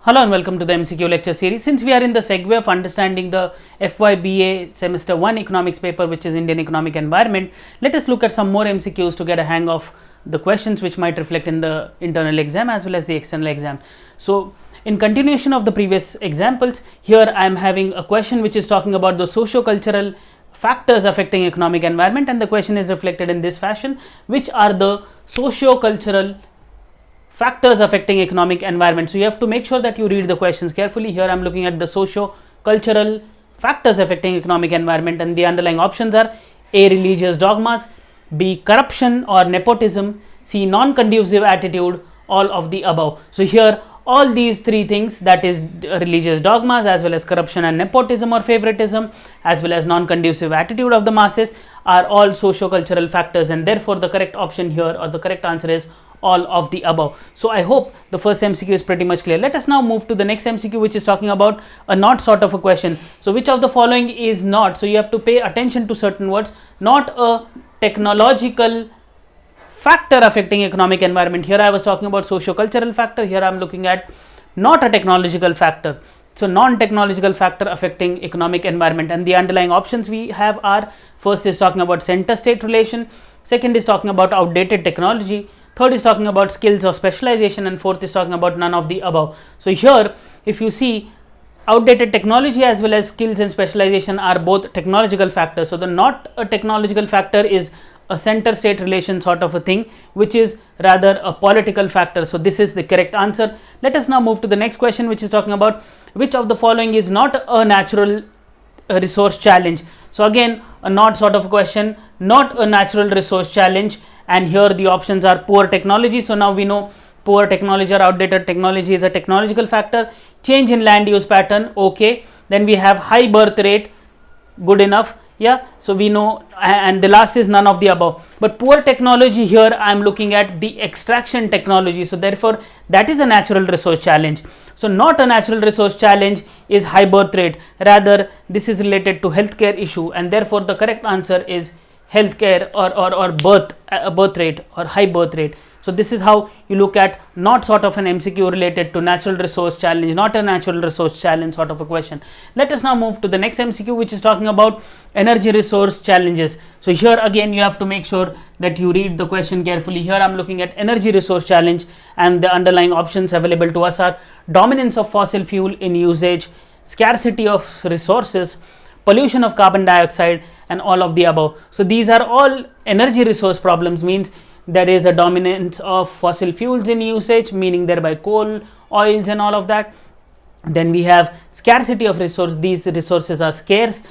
Hello and welcome to the MCQ lecture series. Since we are in the segue of understanding the FYBA semester 1 economics paper, which is Indian economic environment, let us look at some more MCQs to get a hang of the questions which might reflect in the internal exam as well as the external exam. So in continuation of the previous examples, here I am having a question which is talking about the socio-cultural factors affecting economic environment, and the question is reflected in this fashion: which are the socio-cultural factors affecting economic environment? So you have to make sure that you read the questions carefully. Here I am looking at the socio-cultural factors affecting economic environment, and the underlying options are A. religious dogmas, B. corruption or nepotism, C. non-conducive attitude, all of the above. So here all these three things, that is religious dogmas as well as corruption and nepotism or favoritism as well as non-conducive attitude of the masses, are all socio-cultural factors, and therefore the correct option here, or the correct answer, is all of the above. So I hope the first MCQ is pretty much clear. Let us now move to the next MCQ, which is talking about a not sort of a question. So which of the following is not? So you have to pay attention to certain words. Not a technological factor affecting economic environment. Here I was talking about socio-cultural factor. Here I am looking at not a technological factor. So non-technological factor affecting economic environment, and the underlying options we have are: first is talking about center-state relation, second is talking about outdated technology, third is talking about skills or specialization, and fourth is talking about none of the above. So here if you see, outdated technology as well as skills and specialization are both technological factors. So the not a technological factor is a center state relation sort of a thing, which is rather a political factor. So this is the correct answer. Let us now move to the next question, which is talking about which of the following is not a natural resource challenge. So again, a not sort of question, not a natural resource challenge, and here the options are poor technology. So now we know poor technology or outdated technology is a technological factor. Change in land use pattern, okay. Then we have high birth rate, good enough, yeah. So we know, and the last is none of the above. But poor technology, here I am looking at the extraction technology, so therefore that is a natural resource challenge. So not a natural resource challenge is high birth rate, rather this is related to healthcare issue, and therefore the correct answer is healthcare or birth rate or high birth rate. So this is how you look at not sort of an MCQ related to natural resource challenge, not a natural resource challenge sort of a question. Let us now move to the next MCQ, which is talking about energy resource challenges. So here again you have to make sure that you read the question carefully. Here I am looking at energy resource challenge, and the underlying options available to us are dominance of fossil fuel in usage, scarcity of resources, pollution of carbon dioxide, and all of the above. So these are all energy resource problems, means there is a dominance of fossil fuels in usage, meaning thereby coal, oils and all of that. Then we have scarcity of resource. These resources are scarce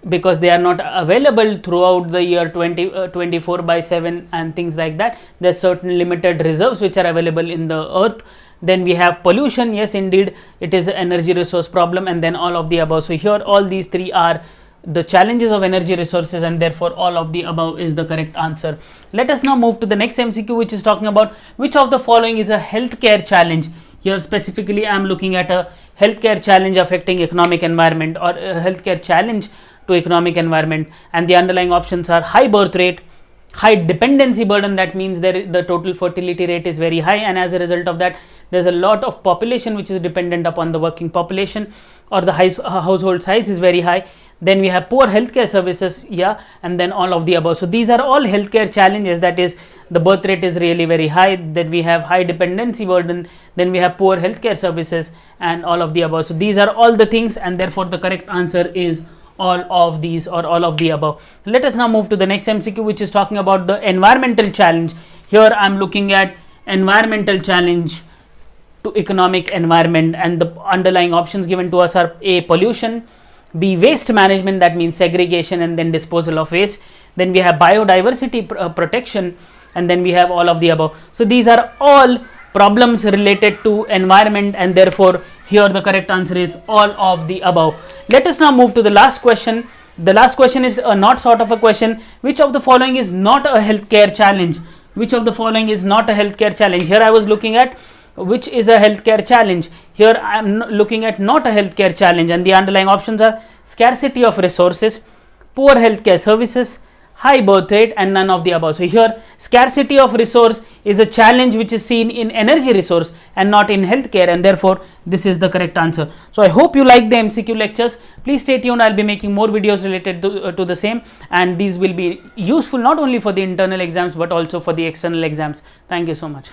because they are not available throughout the year 24/7 and things like that. There are certain limited reserves which are available in the earth. Then we have pollution. Yes, indeed it is an energy resource problem, and then all of the above. So here all these three are the challenges of energy resources, and therefore all of the above is the correct answer. Let us now move to the next MCQ, which is talking about which of the following is a healthcare challenge. Here specifically I am looking at a healthcare challenge affecting economic environment, or a healthcare challenge to economic environment, and the underlying options are high birth rate, high dependency burden. That means the total fertility rate is very high, and as a result of that there is a lot of population which is dependent upon the working population, or the household size is very high. Then we have poor healthcare services, yeah, and then all of the above. So these are all healthcare challenges, that is the birth rate is really very high, then we have high dependency burden, then we have poor healthcare services, and all of the above. So these are all the things, and therefore the correct answer is all of these or all of the above. Let us now move to the next MCQ, which is talking about the environmental challenge. Here I am looking at environmental challenge to economic environment, and the underlying options given to us are A. pollution, B. waste management, that means segregation and then disposal of waste, then we have biodiversity protection, and then we have all of the above. So these are all problems related to environment, and therefore here the correct answer is all of the above. Let us now move to the last question. The last question is a not sort of a question. Which of the following is not a healthcare challenge? Which of the following is not a healthcare challenge? Here I was looking at which is a healthcare challenge. Here I am looking at not a healthcare challenge, and the underlying options are scarcity of resources, poor healthcare services, high birth rate, and none of the above. So here scarcity of resource is a challenge which is seen in energy resource and not in healthcare, and therefore this is the correct answer. So I hope you like the MCQ lectures. Please stay tuned. I'll be making more videos related to the same, and these will be useful not only for the internal exams but also for the external exams. Thank you so much.